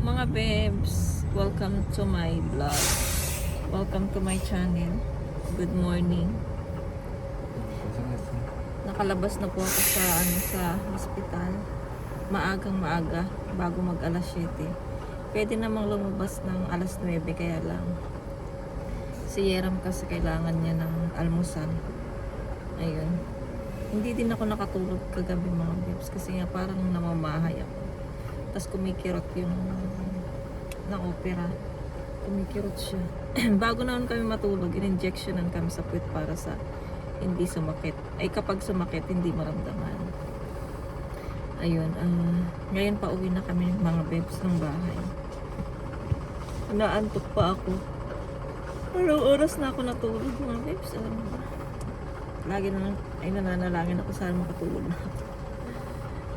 Mga bebs, welcome to my vlog. Welcome to my channel. Good morning. Nakalabas na po ako sa hospital. Maagang maaga bago mag alas 7. Pwede namang lumabas ng alas 9 kaya lang. Si Yeram kasi kailangan niya ng almusal. Ayun. Hindi din ako nakatulog kagabi mga bebs kasi nga parang namamahay ako. Tapos kumikirot yung na-opera. Kumikirot siya. Bago naman kami matulog, in-injectionan kami sa puwet para sa hindi sumakit. Ay kapag sumakit, hindi maramdaman. Ayun. Ngayon pa uwi na kami mga bebs ng bahay. Naantok pa ako. Anong oras na ako natulog mga bebs? Alam mo ba? Lagi na ay nananalangin ako sana makatulog na ako.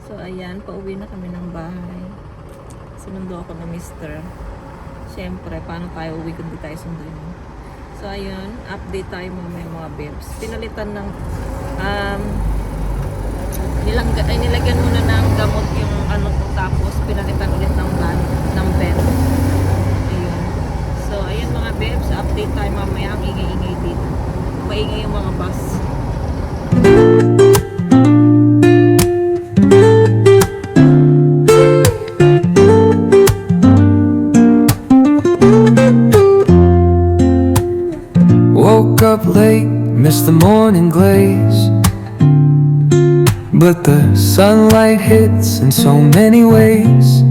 So ayan, pauwi na kami ng bahay. Sinundo ako ng mister. Siyempre, paano tayo uwi kung di tayo sunduin mo? So ayun, update tayo mamaya mga bebs. Pinalitan ng nilagyan muna ng gamot yung ano to, tapos pinalitan ulit ng bed. Ayun. So ayun mga bebs, update tayo mamaya. Ang ingay-ingay dito. Maingay yung mga bus. Woke up late, missed the morning glaze, but the sunlight hits in so many ways.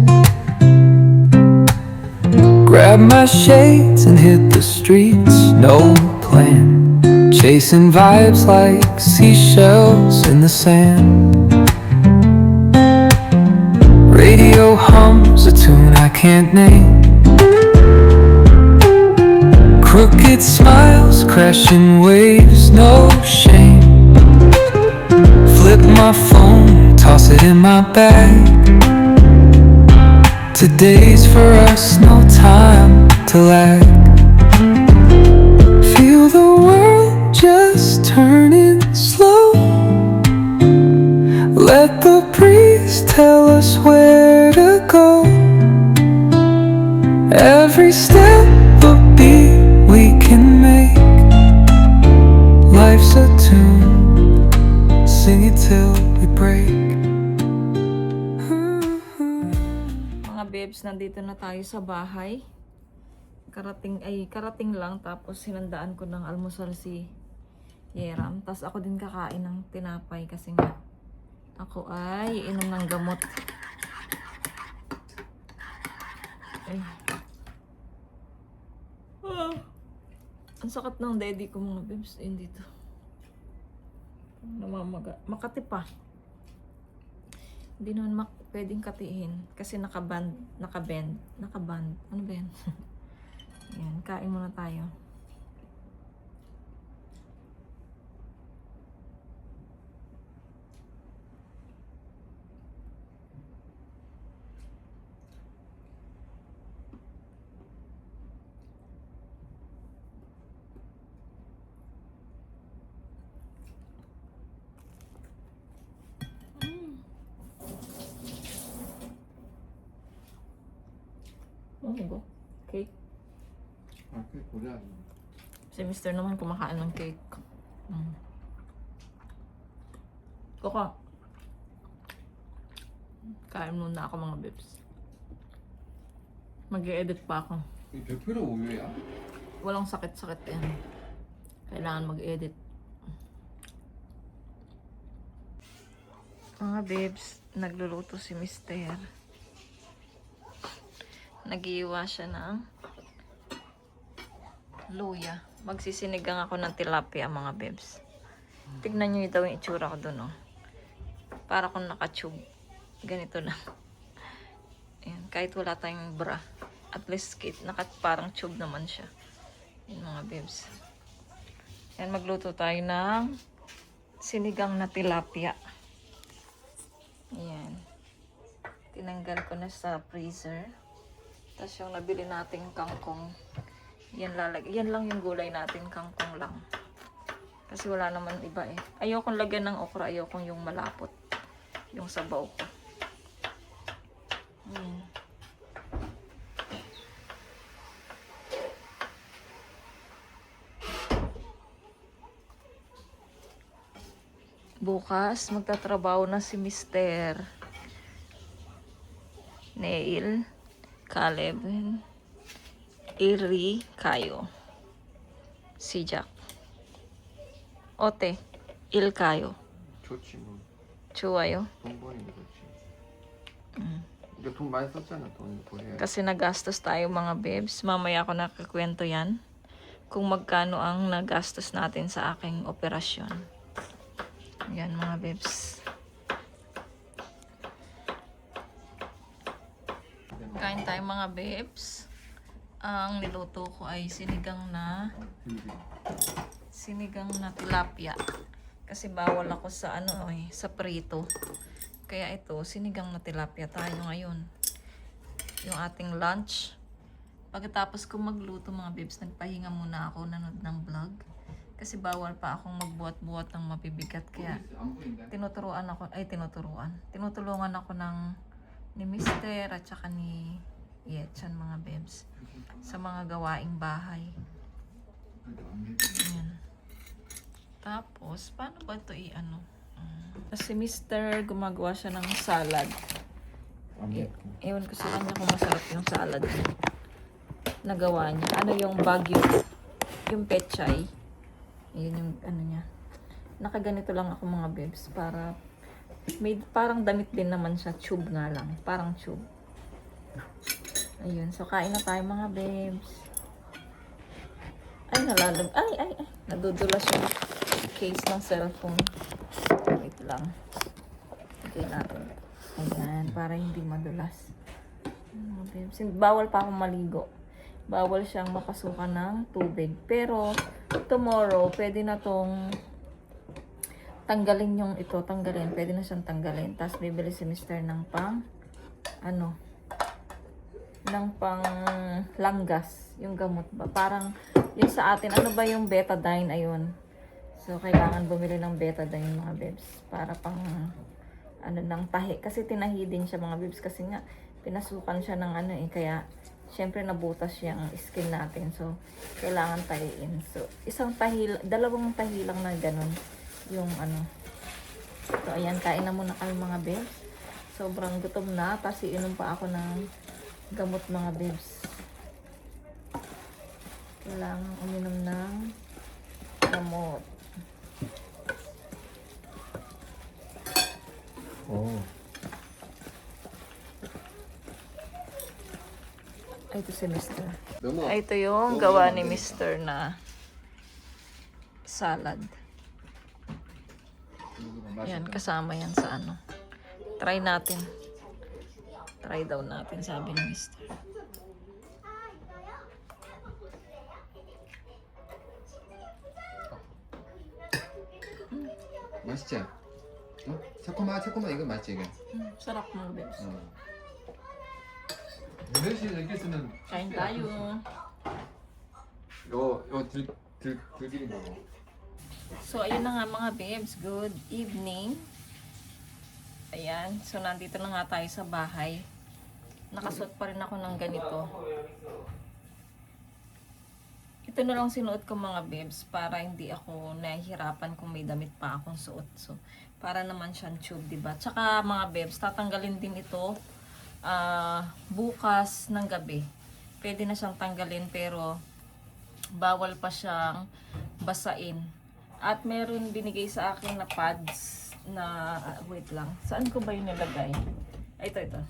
Grabbed my shades and hit the streets, no plan, chasing vibes like seashells in the sand. Radio hums a tune I can't name, crooked smiles, crashing waves, no shame. Flip my phone, toss it in my bag. Today's for us, no time to lag. Feel the world just turning slow. Let the breeze tell us where to go. Every step a beat we can make. Life's a tune, sing it till we break. Mga bebs, nandito na tayo sa bahay. Karating lang, tapos sinandaan ko ng almusal si Yeram. Tapos ako din kakain ng tinapay kasi nga ako ay inom ng gamot. Ay. Ang sakat ng daddy ko mga bebs. Ayun dito. Namamaga. Makati pa. Hindi naman pwedeng katiin. Kasi nakaband. Ano ba yan? Ayan, kain muna tayo. Go. Cake. Okay, kulang. Si Mr. naman kumakain ng cake. Koko. Kain muna ako mga bebs. Mag-i-edit pa ako. 100% 우유야? Walang sakit-sakit yan. Kailangan mag-edit. Mga bebs, nagluluto si Mr. Nag-iiwa siya ng luya. Magsisinigang ako ng tilapia mga bebs. Tignan nyo daw yung itsura ko dun, oh. Para kung naka-tube. Ganito lang. Ayan, kahit wala tayong bra. At least parang tube naman siya. Ayan mga bebs. Ayan, magluto tayo ng sinigang na tilapia. Ayan. Tinanggal ko na sa freezer. Tapos yung nabili nating kangkong, yan lang yung gulay natin, kangkong lang. Kasi wala naman iba eh. Ayokong lagyan ng okra, ayokong yung malapot. Yung sabaw ko. Bukas, magtatrabaho na si Mr. Neil, Caleb, Iri, Kayo. Si Jack. Ote, Il Kayo. 좋지 뭐. Chuayo. 돈 버는 게 좋지. 이거 돈 많이 썼잖아. 돈 해야 돼. Kasi nagastos tayo mga babes. Mamaya ako nakakwento yan. Kung magkano ang nagastos natin sa aking operasyon. Yan mga babes. Kain tayo mga babes. Ang niluto ko ay sinigang na tilapia. Kasi bawal ako sa sa prito. Kaya ito, sinigang na tilapia tayo ngayon. Yung ating lunch. Pagkatapos ko magluto mga babes, nagpahinga muna ako, nanood ng vlog. Kasi bawal pa akong magbuhat-buhat ng mabibigat. Kaya tinutulungan ako ni Mister at saka ni Yetchan mga babes. Sa mga gawaing bahay. Ayan. Tapos, paano ba ito Kasi Mister, gumagawa siya ng salad. Ewan ko sa kanya kung masarap yung salad niya. Nagawa niya. Ano yung bagyo? Yung pechay. Yun yung niya. Nakaganito lang ako mga babes para may parang damit din naman siya. Tube nga lang. Parang tube. Ayun. So, kain na tayo mga babes. Ay, nadudulas yung case ng cellphone. Wait lang. Okay natin. Ayan. Para hindi madulas. Mga babes. Bawal pa akong maligo. Bawal siyang mapasukan ng tubig. Pero, tomorrow, pwede na tong tanggalin yung ito. Pwede na siyang tanggalin. Tapos, bibili si Mister ng pang langgas. Yung gamot ba? Parang, yung sa atin, ano ba yung betadine? Ayun. So, kailangan bumili ng betadine mga bebs. Para pang, ng tahi. Kasi tinahi din siya mga bebs. Kasi nga, pinasukan siya ng kaya, syempre nabutas yung skin natin. So, kailangan tahiin. So, dalawang tahi lang na ganun. Yung So, ayan, kain na muna kami mga bebs. Sobrang gutom na. Tapos, iinom pa ako ng gamot mga bebs. Kailangan uminom ng gamot. 어. Ito si Mister. 너무 Ito yung gawa ni Mister na salad. Yan, kasama yan sa Try natin. Try daw natin, sabi ni Mister. 맛있지? 어? 새콤한 이거 맛있지 이거? Sarap mga bebs. 몇시 이렇게 쓰는 Kain tayo. 이거 들기름 거고. So, ayun na nga mga babes. Good evening. Ayan. So, nandito na nga tayo sa bahay. Nakasuot pa rin ako ng ganito. Ito na lang sinuot ko mga babes para hindi ako nahihirapan kung may damit pa akong suot. So, para naman siyang tube, diba? Tsaka mga babes, tatanggalin din ito bukas ng gabi. Pwede na siyang tanggalin pero bawal pa siyang basain. At meron binigay sa akin na pads na, wait lang, saan ko ba yung nilagay? Ito.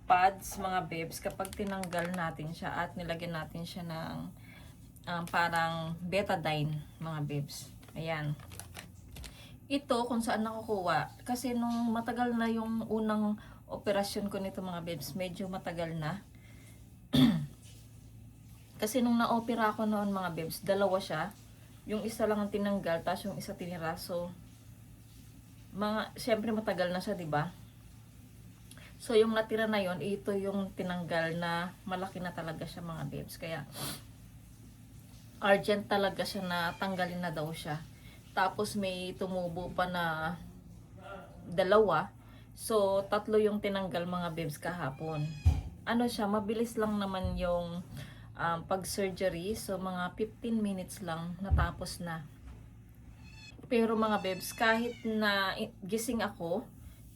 Pads mga babes, kapag tinanggal natin siya at nilagyan natin siya ng parang betadine mga babes. Ayan. Ito kung saan nakukuha. Kasi nung matagal na yung unang operasyon ko nito mga babes, medyo matagal na. Kasi nung na-opera ako noon mga babes, dalawa siya. Yung isa lang ang tinanggal, tapos yung isa tinira. So, syempre matagal na siya, diba? So, yung natira na yon, ito yung tinanggal na malaki na talaga siya mga babes. Kaya, urgent talaga siya na tanggalin na daw siya. Tapos, may tumubo pa na dalawa. So, 3 yung tinanggal mga babes kahapon. Ano siya, mabilis lang naman yung pag-surgery. So, mga 15 minutes lang natapos na. Pero mga bebs, kahit na gising ako,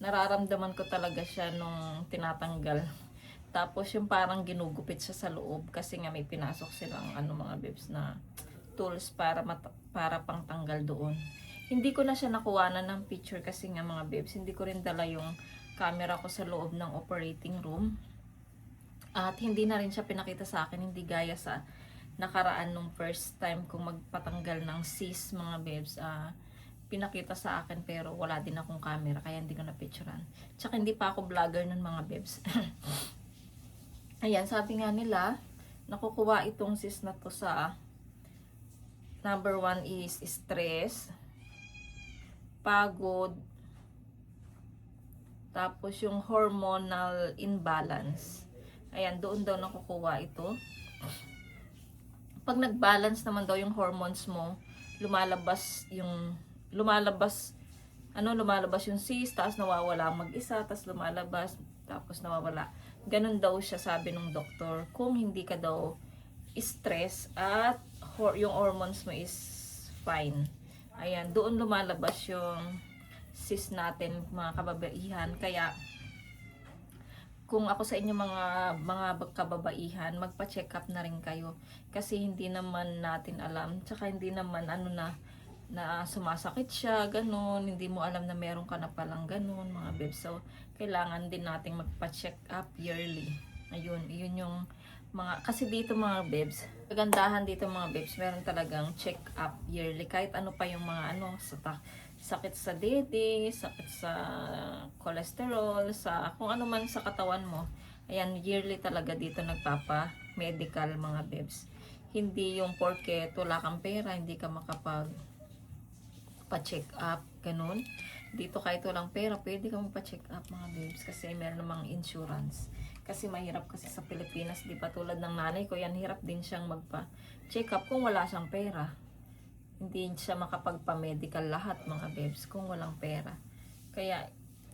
nararamdaman ko talaga siya nung tinatanggal. Tapos yung parang ginugupit siya sa loob kasi nga may pinasok silang mga bebs na tools para pang tanggal doon. Hindi ko na siya nakuhanan ng picture kasi nga mga bebs, hindi ko rin dala yung camera ko sa loob ng operating room. At hindi na rin siya pinakita sa akin, hindi gaya sa nakaraan nung first time kong magpatanggal ng cyst mga bebs. Pinakita sa akin pero wala din akong camera kaya hindi ko na picturean. Tsaka hindi pa ako vlogger nun mga bebs. Ayan, sabi nga nila, nakukuha itong cyst na to sa number 1 is stress, pagod, tapos yung hormonal imbalance. Ayan, doon daw nakukuha ito. Pag nag-balance naman daw yung hormones mo, lumalabas yung cyst, tapos nawawala mag-isa, tapos lumalabas, tapos nawawala. Ganun daw siya, sabi ng doktor, kung hindi ka daw stress at yung hormones mo is fine. Ayan, doon lumalabas yung cyst natin mga kababaihan. Kaya kung ako sa inyo mga kababaihan, magpa-check up na rin kayo kasi hindi naman natin alam, tsaka hindi naman na sumasakit siya, ganun, hindi mo alam na meron ka na palang ganun mga bebs. So kailangan din nating magpa-check up yearly. Ayun, yun yung kasi dito mga bebs, kagandahan dito mga bebs, meron talagang check up yearly kahit ano pa yung mga sakit sa dede, sakit sa cholesterol, sa kung ano man sa katawan mo. Ayan, yearly talaga dito nagpapa-medical mga bebs. Hindi yung porket wala kang pera, hindi ka makapag pa-check up, ganun. Dito kahit walang pera, pwede ka magpa-check up mga babes kasi meron namang insurance. Kasi mahirap kasi sa Pilipinas, di ba tulad ng nanay ko, yan hirap din siyang magpa-check up kung wala siyang pera. Hindi siya makapagpa-medical lahat mga babes kung walang pera. Kaya,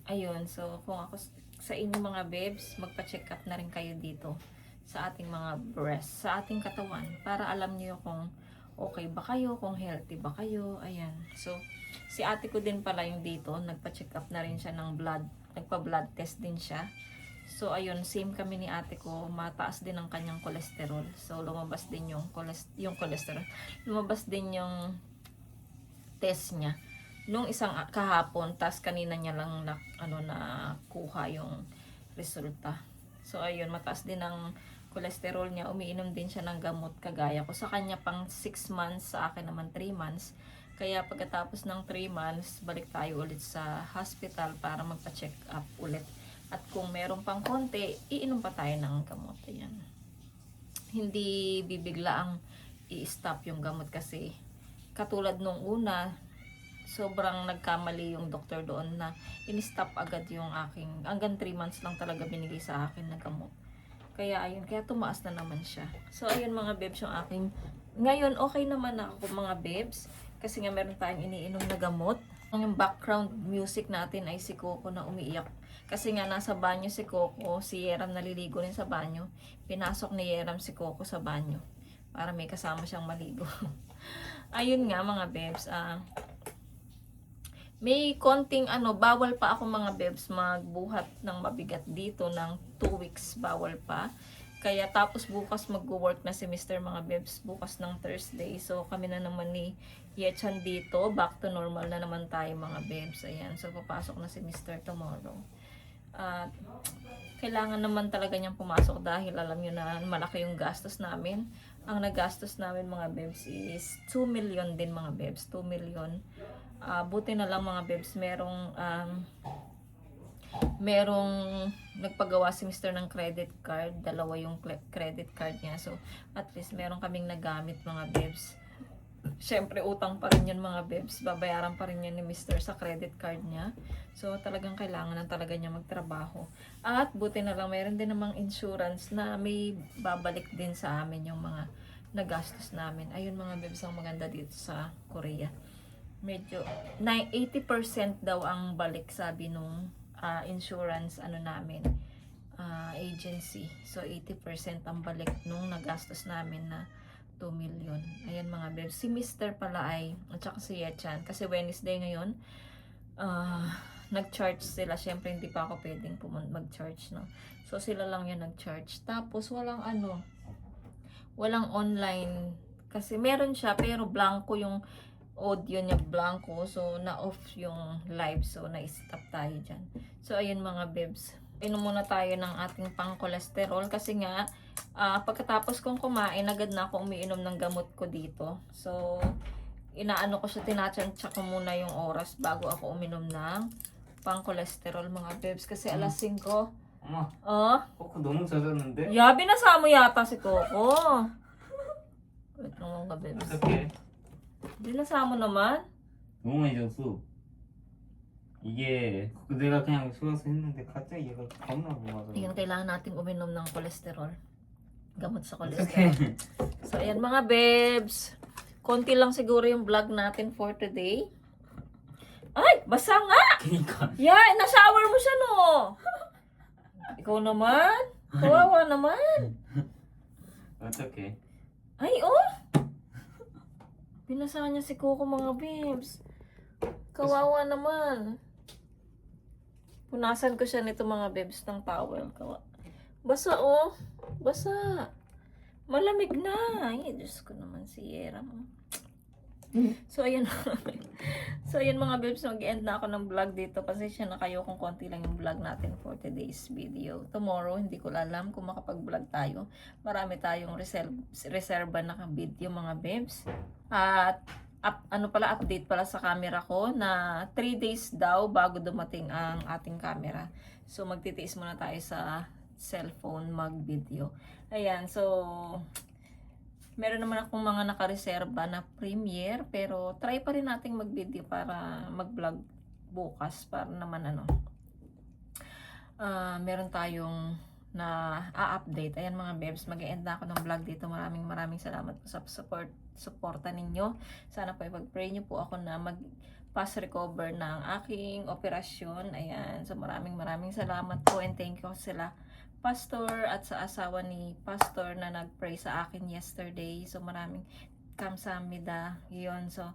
ayun, so kung ako sa inyo mga babes, magpa-check up na rin kayo dito sa ating mga breast, sa ating katawan, para alam niyo kung okay ba kayo, kung healthy ba kayo. Ayan. So, si ate ko din pala yung dito, nagpa-check up na rin siya ng blood, nagpa-blood test din siya. So, ayun, same kami ni ate ko, mataas din ang kanyang cholesterol. So, lumabas din yung cholesterol. Lumabas din yung test niya nung isang kahapon, tas kanina niya lang nakuha yung resulta. So, ayun, mataas din ang cholesterol niya, umiinom din siya ng gamot kagaya ko. Sa kanya pang 6 months, sa akin naman 3 months. Kaya pagkatapos ng 3 months, balik tayo ulit sa hospital para magpa-check up ulit. At kung meron pang konti, iinom pa tayo ng gamot. Ayan. Hindi bibigla ang i-stop yung gamot kasi katulad nung una, sobrang nagkamali yung doktor doon na in-stop agad yung aking, hanggang 3 months lang talaga binigay sa akin na gamot. Kaya ayun, kaya tumaas na naman siya. So ayun mga bebs yung aking, ngayon okay naman ako mga bebs, kasi nga meron tayong iniinom na gamot. Ang background music natin ay si Coco na umiiyak. Kasi nga nasa banyo si Coco, si Yeram naliligo rin sa banyo. Pinasok ni Yeram si Coco sa banyo para may kasama siyang maligo. Ayun nga mga bebs, may konting bawal pa ako mga bebs magbuhat ng mabigat dito ng 2 weeks, bawal pa. Kaya tapos bukas mag-work na si Mr. mga bebs, bukas ng Thursday. So kami na naman ni Yechan dito, back to normal na naman tayo mga bebs. Ayan, so papasok na si Mr. tomorrow. At kailangan naman talaga niyang pumasok dahil alam niyo na malaki yung gastos namin. Ang nagastos namin mga bebs is 2 million din mga bebs, 2 million. Buti na lang mga bebs, merong nagpagawa si Mr. ng credit card, dalawa yung credit card niya. So, at least meron kaming nagamit mga bebs. Syempre, utang pa rin yun mga bebs. Babayaran pa rin yun ni Mr. sa credit card niya. So, talagang kailangan na talaga niya magtrabaho. At buti na lang, meron din namang insurance na may babalik din sa amin yung mga nagastos namin. Ayun mga bebs, ang maganda dito sa Korea. Medyo 80% daw ang balik, sabi nung insurance namin, agency. So 80% ang balik nung nagastos namin na 2 million. Ayan mga bebs. Si Mr. pala ay, at saka si Yechan, kasi Wednesday ngayon, nag-charge sila. Siyempre, hindi pa ako pwedeng mag-charge, no? So, sila lang yung nag-charge. Tapos, walang online. Kasi meron siya, pero blanco yung audio niya, blanco. So, na-off yung live. So, na-stop tayo dyan. So, ayun mga bebs. Inom muna tayo ng ating pang-cholesterol kasi nga, pagkatapos kong kumain, agad na ako umiinom ng gamot ko dito. So, inaano ko siya, tinatsantsa ko muna yung oras bago ako uminom ng pang-cholesterol mga bebs. Kasi alas 5. 엄마, Oh, 코코 너무 젖었는데? ya, binasa mo yata si Coco. Wait lang mga bebs. 어떡해? Binasa mo naman? 너무 많이 젖었어. 이게 내가 그냥 속아서 했는데 갑자기 얘가 겁나 무거워서. Ayan, kailangan nating uminom ng cholesterol. Gamot sa cholesterol. 어떡해? So, ayan mga bebs. Konti lang siguro yung vlog natin for today. Ay, basa nga! 그니까. Yeah, na-shower mo siya, no? Ikaw naman? Kawawa naman. 어떡해? Ay, oh! Binasa niya si Coco mga bebs. Kawawa naman. Punasan ko siya nito mga bebs ng towel. Basa, oh. Basa. Malamig na. Ay, Diyos ko naman si Yera mo. So, ayan. So, ayan mga bebs. Mag-end na ako ng vlog dito. Pasensya na kayo kung konti lang yung vlog natin for today's video. Tomorrow, hindi ko alam kung makapag-vlog tayo. Marami tayong reserva na video mga bebs. At update pala sa camera ko na 3 days daw bago dumating ang ating camera. So, magtitiis muna tayo sa cellphone mag-video. Ayan, so, meron naman akong mga nakareserba na premiere, pero try pa rin nating mag-video para mag-vlog bukas para naman meron tayong na update. Ayan mga bebs, mag-end na ako ng vlog dito. Maraming salamat po sa suporta ninyo. Sana po ipag-pray nyo po ako na mag-pass recover ng aking operasyon. Ayan, so maraming salamat po and thank you sila Pastor at sa asawa ni Pastor na nag-pray sa akin yesterday. So maraming kamsahamnida yun. So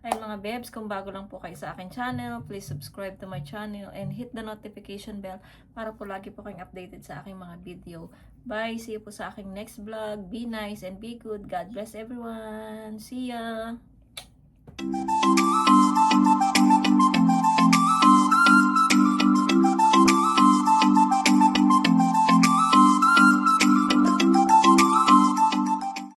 ayun mga bebs, kung bago lang po kayo sa akin channel, please subscribe to my channel and hit the notification bell para po lagi po kayong updated sa aking mga video. Bye! See you po sa aking next vlog. Be nice and be good. God bless everyone. See ya!